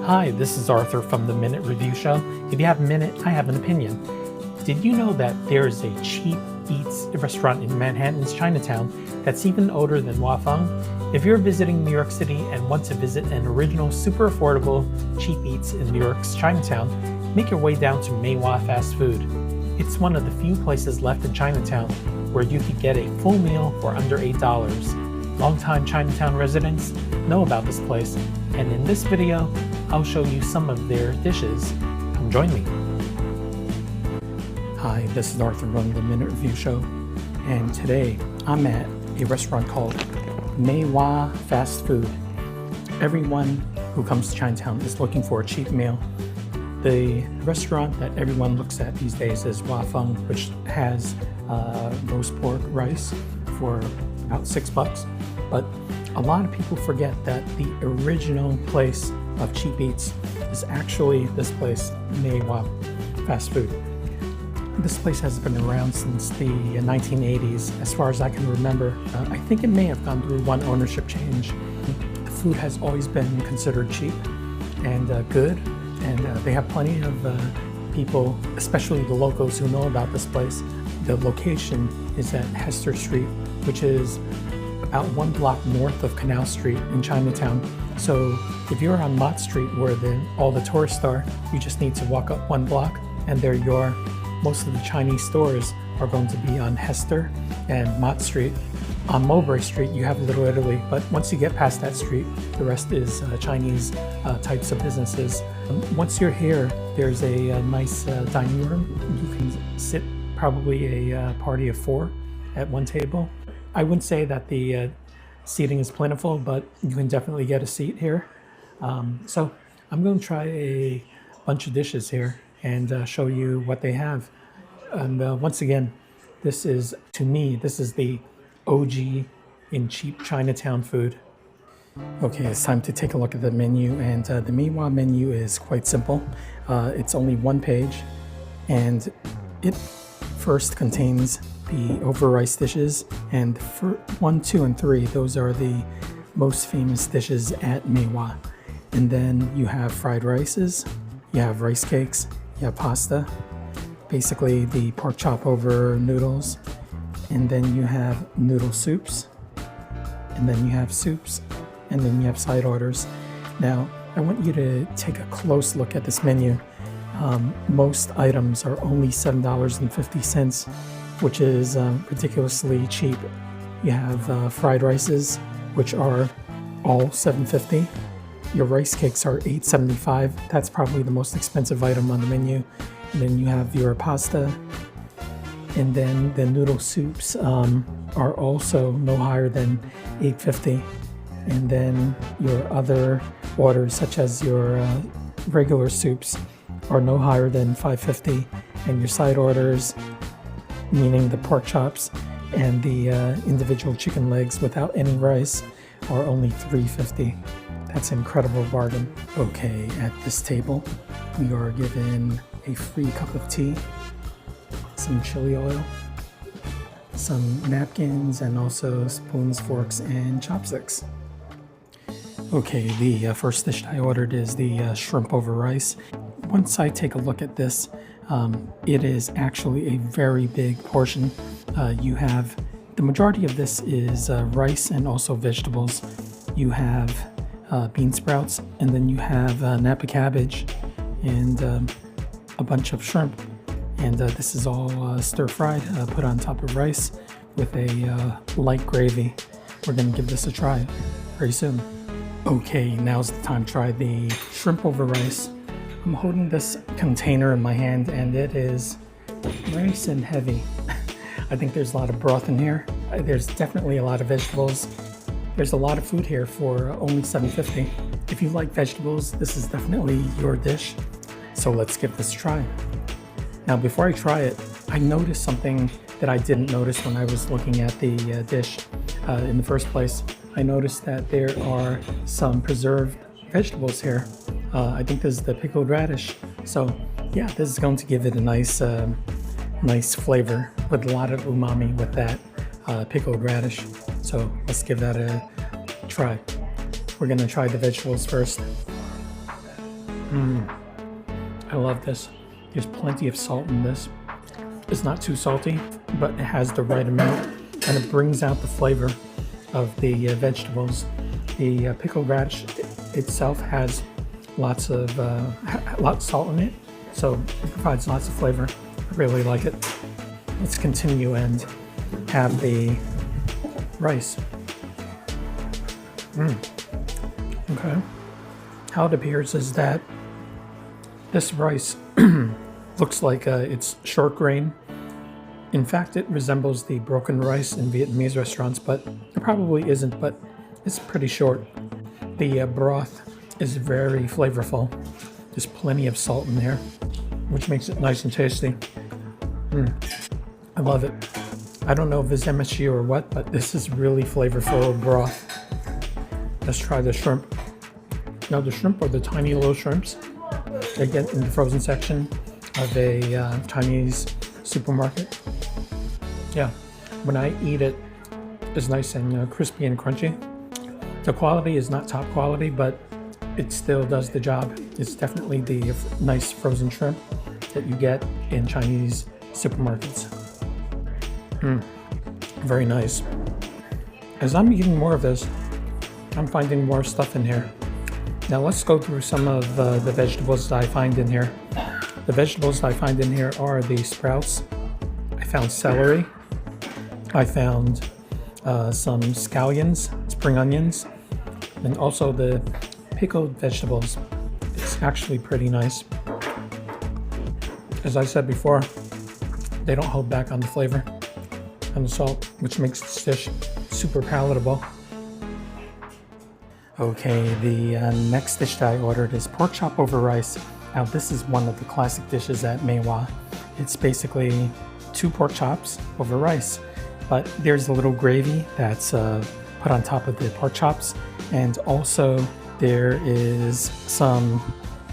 Hi, this is Arthur from the Minute Review Show. If you have a minute, I have an opinion. Did you know that there is a cheap eats restaurant in Manhattan's Chinatown that's even older than Wah Fung? If you're visiting New York City and want to visit an original, super affordable cheap eats in New York's Chinatown, make your way down to Wah Fast Food. It's one of the few places left in Chinatown where you could get a full meal for under $8. Longtime Chinatown residents know about this place, and in this video, I'll show you some of their dishes. Come join me. Hi, this is Arthur running the Minute Review Show, and today I'm at a restaurant called Wah Fast Food. Everyone who comes to Chinatown is looking for a cheap meal. The restaurant that everyone looks at these days is Wah Fung, which has roast pork rice for about $6. But a lot of people forget that the original place of cheap eats is actually this place, Wah Fast Food. This place has been around since the 1980s, as far as I can remember. I think it may have gone through one ownership change. The food has always been considered cheap and good, and they have plenty of people, especially the locals, who know about this place. The location is at Hester Street, which is about 1 block north of Canal Street in Chinatown. So if you're on Mott Street, where all the tourists are, you just need to walk up 1 block and there you are. Most of the Chinese stores are going to be on Hester and Mott Street. On Mulberry Street, you have Little Italy, but once you get past that street, the rest is Chinese types of businesses. Once you're here, there's a nice dining room. You can sit probably a party of 4 at one table. I wouldn't say that the seating is plentiful, but you can definitely get a seat here. So I'm going to try a bunch of dishes here and show you what they have. And once again, this is, to me, this is the OG in cheap Chinatown food. Okay, it's time to take a look at the menu, and the Wah menu is quite simple. It's only 1 page, and it first contains the over rice dishes, and for 1, 2, and 3, those are the most famous dishes at Wah. And then you have fried rices, you have rice cakes, you have pasta, basically the pork chop over noodles, and then you have noodle soups, and then you have soups, and then you have side orders. Now, I want you to take a close look at this menu. Most items are only $7.50, which is ridiculously cheap. You have fried rices, which are all $7.50. Your rice cakes are $8.75. That's probably the most expensive item on the menu. And then you have your pasta, and then the noodle soups are also no higher than $8.50. And then your other orders, such as your regular soups, are no higher than $5.50. And your side orders, meaning the pork chops and the individual chicken legs without any rice, are only $3.50. That's an incredible bargain. Okay, at this table, we are given a free cup of tea, some chili oil, some napkins, and also spoons, forks, and chopsticks. Okay, the first dish I ordered is the shrimp over rice. Once I take a look at this, it is actually a very big portion. You have, the majority of this is rice and also vegetables. You have bean sprouts, and then you have Napa cabbage and a bunch of shrimp. And this is all stir-fried, put on top of rice with a light gravy. We're gonna give this a try very soon. Okay, now's the time to try the shrimp over rice. I'm holding this container in my hand, and it is nice and heavy. I think there's a lot of broth in here. There's definitely a lot of vegetables. There's a lot of food here for only $7.50. If you like vegetables, this is definitely your dish. So let's give this a try. Now, before I try it, I noticed something that I didn't notice when I was looking at the dish in the first place. I noticed that there are some preserved vegetables here. I think this is the pickled radish. So yeah, this is going to give it a nice flavor with a lot of umami with that pickled radish. So let's give that a try. We're gonna try the vegetables first. I love this. There's plenty of salt in this. It's not too salty, but it has the right amount, and it brings out the flavor of the vegetables. The pickled radish itself has lots of salt in it, so it provides lots of flavor. I really like it. Let's continue and have the rice. Okay. How it appears is that this rice looks like it's short grain. In fact, it resembles the broken rice in Vietnamese restaurants, but it probably isn't, but it's pretty short. The broth is very flavorful. There's plenty of salt in there, which makes it nice and tasty. I love it. I don't know if it's MSG or what, but this is really flavorful broth. Let's try the shrimp. Now the shrimp are the tiny little shrimps they get in the frozen section of a Chinese supermarket. Yeah, when I eat it, it's nice and crispy and crunchy. The quality is not top quality, but it still does the job. It's definitely the nice frozen shrimp that you get in Chinese supermarkets. Very nice. As I'm eating more of this, I'm finding more stuff in here. Now let's go through some of the vegetables that I find in here. The vegetables I find in here are the sprouts. I found celery. I found some scallions, spring onions, and also the pickled vegetables. It's actually pretty nice. As I said before, they don't hold back on the flavor and the salt, which makes this dish super palatable. Okay, the next dish that I ordered is pork chop over rice. Now this is one of the classic dishes at Mae Wah. It's basically 2 pork chops over rice, but there's a little gravy that's put on top of the pork chops, and also there is some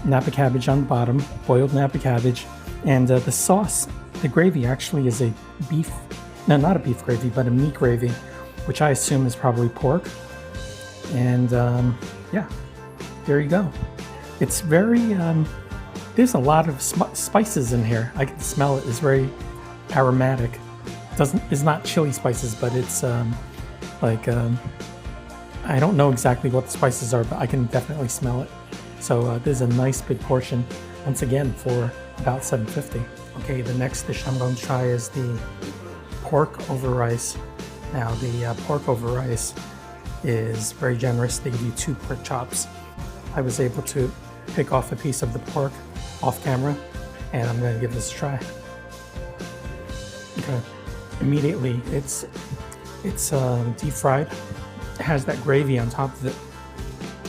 Napa cabbage on the bottom, boiled Napa cabbage, and the sauce, the gravy actually is a beef, no, not a beef gravy, but a meat gravy, which I assume is probably pork. And yeah, there you go. It's very, there's a lot of spices in here. I can smell it. It's very aromatic. It's not chili spices, but it's like, I don't know exactly what the spices are, but I can definitely smell it. So there's a nice big portion, once again, for about $7.50. Okay, the next dish I'm going to try is the pork over rice. Now the pork over rice is very generous. They give you 2 pork chops. I was able to pick off a piece of the pork off camera, and I'm going to give this a try. Okay, immediately it's deep fried. It has that gravy on top of it.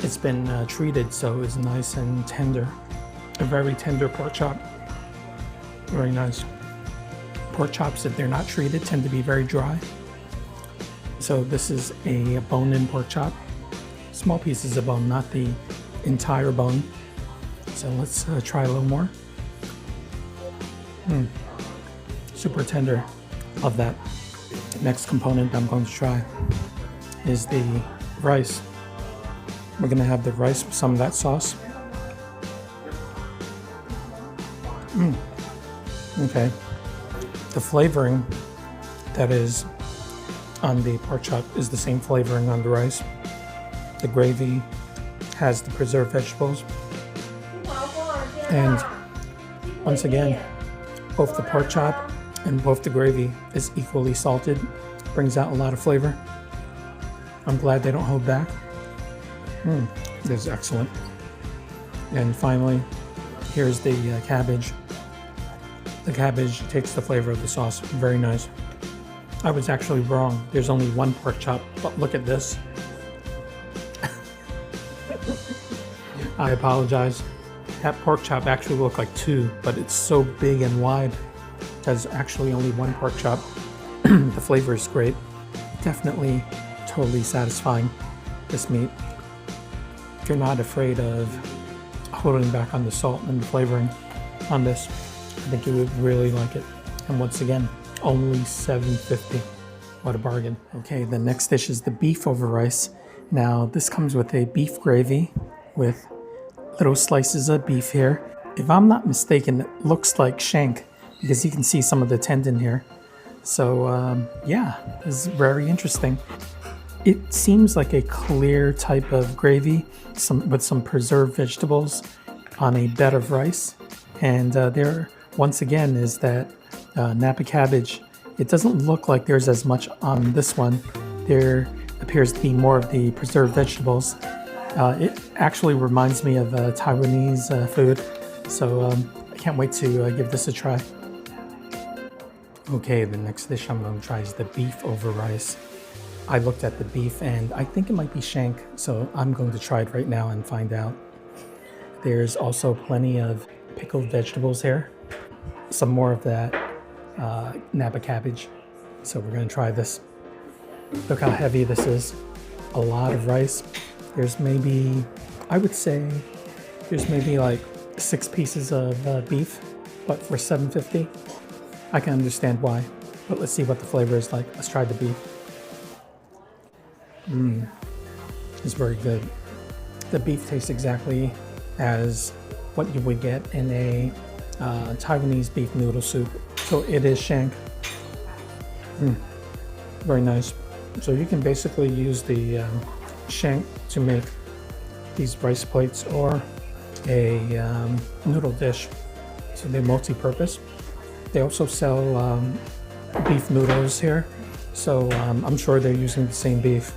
It's been treated, so it's nice and tender. A very tender pork chop. Very nice. Pork chops, if they're not treated, tend to be very dry. So this is a bone-in pork chop. Small pieces of bone, not the entire bone. So let's try a little more. Super tender. Love that. Next component I'm going to try is the rice. We're going to have the rice with some of that sauce. Okay. The flavoring that is on the pork chop is the same flavoring on the rice. The gravy has the preserved vegetables. And once again, both the pork chop and both the gravy is equally salted. Brings out a lot of flavor. I'm glad they don't hold back. This is excellent. And finally, here's the cabbage. The cabbage takes the flavor of the sauce. Very nice. I was actually wrong. There's only 1 pork chop, but look at this. I apologize. That pork chop actually looked like 2, but it's so big and wide. There's actually only 1 pork chop. The flavor is great. Definitely totally satisfying, this meat. If you're not afraid of holding back on the salt and the flavoring on this, I think you would really like it. And once again, only $7.50. What a bargain. Okay, the next dish is the beef over rice. Now, this comes with a beef gravy with little slices of beef here. If I'm not mistaken, it looks like shank because you can see some of the tendon here. So yeah, this is very interesting. It seems like a clear type of gravy with some preserved vegetables on a bed of rice. And there, once again, is that Napa cabbage. It doesn't look like there's as much on this one. There appears to be more of the preserved vegetables. It actually reminds me of Taiwanese food. So I can't wait to give this a try. Okay, the next dish I'm going to try is the beef over rice. I looked at the beef and I think it might be shank, so I'm going to try it right now and find out. There's also plenty of pickled vegetables here. Some more of that Napa cabbage. So we're going to try this. Look how heavy this is. A lot of rice. There's maybe, I would say, there's maybe like 6 pieces of beef, but for $7.50. I can understand why, but let's see what the flavor is like. Let's try the beef. It's very good. The beef tastes exactly as what you would get in a Taiwanese beef noodle soup. So it is shank. Very nice. So you can basically use the shank to make these rice plates or a noodle dish. So they're multi-purpose. They also sell beef noodles here, so I'm sure they're using the same beef.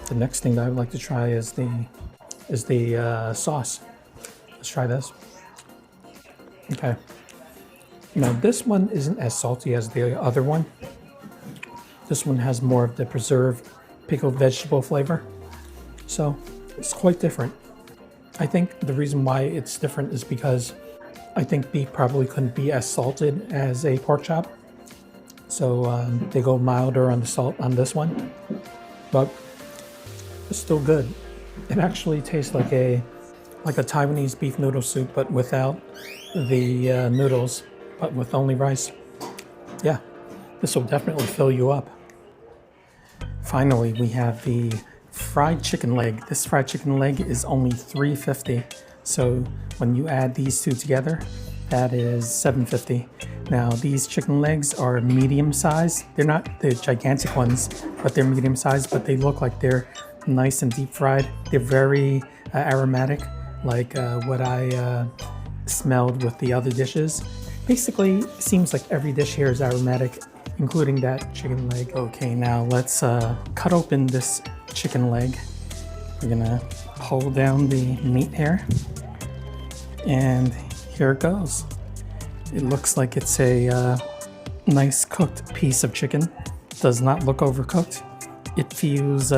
The next thing that I would like to try is the sauce. Let's try this. Okay. Now this one isn't as salty as the other one. This one has more of the preserved pickled vegetable flavor, so it's quite different. I think the reason why it's different is because I think beef probably couldn't be as salted as a pork chop. So they go milder on the salt on this one, but it's still good. It actually tastes like a Taiwanese beef noodle soup, but without the noodles, but with only rice. Yeah, this will definitely fill you up. Finally, we have the fried chicken leg. This fried chicken leg is only $3.50. So when you add these two together, that is $7.50. Now these chicken legs are medium size. They're not the gigantic ones, but they're medium size, but they look like they're nice and deep fried. They're very aromatic, like what I smelled with the other dishes. Basically, it seems like every dish here is aromatic, including that chicken leg. Okay, now let's cut open this chicken leg. We're gonna pull down the meat here, and here it goes. It looks like it's a nice cooked piece of chicken. Does not look overcooked. It feels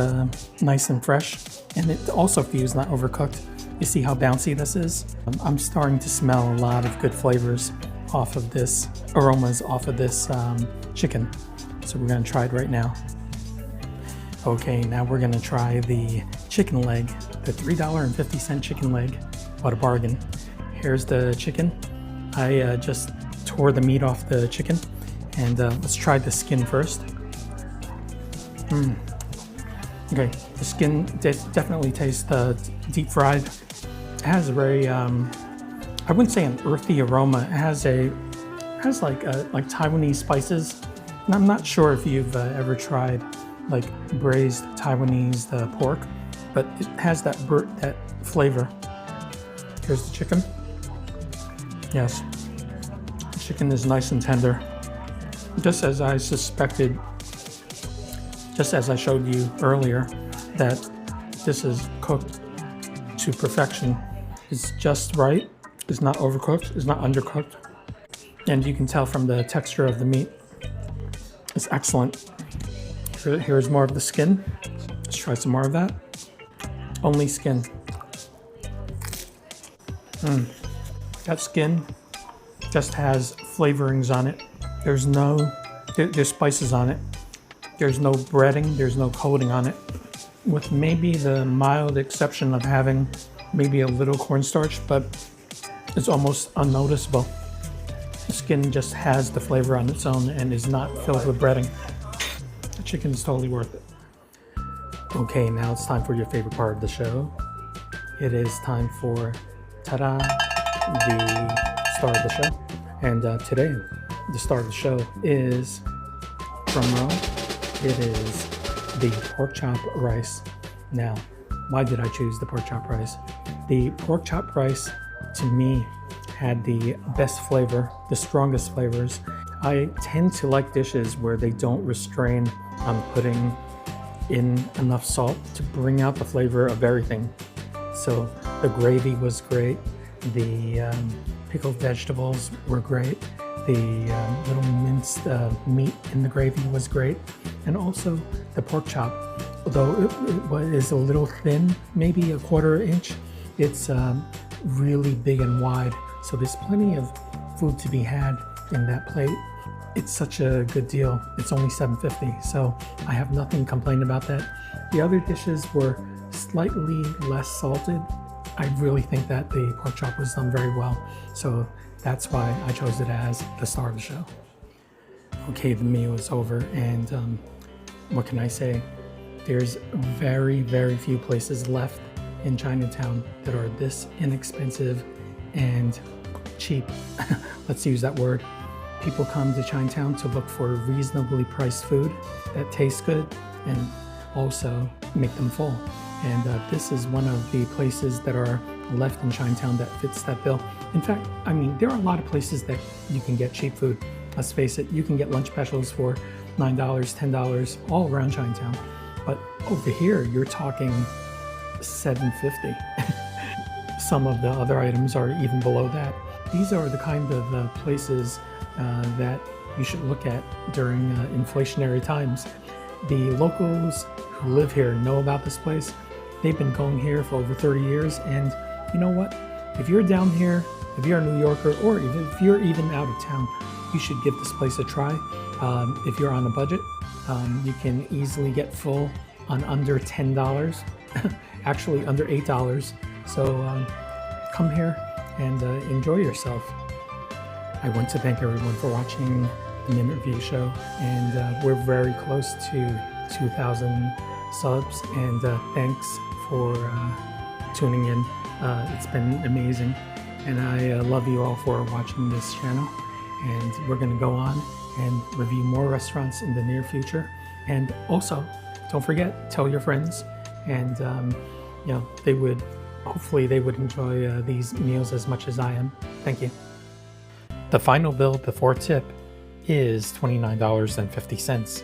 nice and fresh, and it also feels not overcooked. You see how bouncy this is? I'm starting to smell a lot of good flavors off of this, aromas off of this chicken. So we're gonna try it right now. Okay, now we're gonna try the chicken leg, the $3.50 chicken leg. What a bargain. Here's the chicken. I just tore the meat off the chicken, and let's try the skin first. Okay, the skin definitely tastes deep fried. It has a very, I wouldn't say an earthy aroma. It has like Taiwanese spices. And I'm not sure if you've ever tried like braised Taiwanese pork, but it has that flavor. Here's the chicken. Yes, the chicken is nice and tender, just as I suspected, just as I showed you earlier, that this is cooked to perfection. It's just right. It's not overcooked. It's not undercooked. And you can tell from the texture of the meat. It's excellent. Here's more of the skin. Let's try some more of that. Only skin. That skin just has flavorings on it. There's spices on it. There's no breading, there's no coating on it. With maybe the mild exception of having maybe a little cornstarch, but it's almost unnoticeable. The skin just has the flavor on its own and is not filled with breading. The chicken is totally worth it. Okay, now it's time for your favorite part of the show. It is time for ta-da, the star of the show. And today, the star of the show is, drum roll, it is the pork chop rice. Now, why did I choose the pork chop rice? The pork chop rice, to me, had the best flavor, the strongest flavors. I tend to like dishes where they don't restrain on putting in enough salt to bring out the flavor of everything. So the gravy was great, the pickled vegetables were great, the little minced meat in the gravy was great, and also the pork chop, although it is a little thin, maybe a 1/4 inch, it's really big and wide, so there's plenty of food to be had in that plate. It's such a good deal. It's only $7.50, so I have nothing to complain about that. The other dishes were slightly less salted. I really think that the pork chop was done very well, so that's why I chose it as the star of the show. Okay, the meal is over, and what can I say? There's very, very few places left in Chinatown that are this inexpensive and cheap. Let's use that word. People come to Chinatown to look for reasonably priced food that tastes good and also make them full. And this is one of the places that are left in Chinatown that fits that bill. In fact, I mean, there are a lot of places that you can get cheap food. Let's face it, you can get lunch specials for $9, $10 all around Chinatown. But over here, you're talking $7.50. Some of the other items are even below that. These are the kind of places that you should look at during inflationary times. The locals who live here know about this place. They've been going here for over 30 years, and you know what? If you're down here, if you're a New Yorker, or if you're even out of town, you should give this place a try. If you're on a budget, you can easily get full on under $10, actually under $8. So come here and enjoy yourself. I want to thank everyone for watching the Minute Review Show, and we're very close to 2,000 subs, and thanks for tuning in. It's been amazing, and I love you all for watching this channel, and we're going to go on and review more restaurants in the near future. And also, don't forget, tell your friends, and you know, hopefully they would enjoy these meals as much as I am. Thank you. The final bill before tip is $29.50.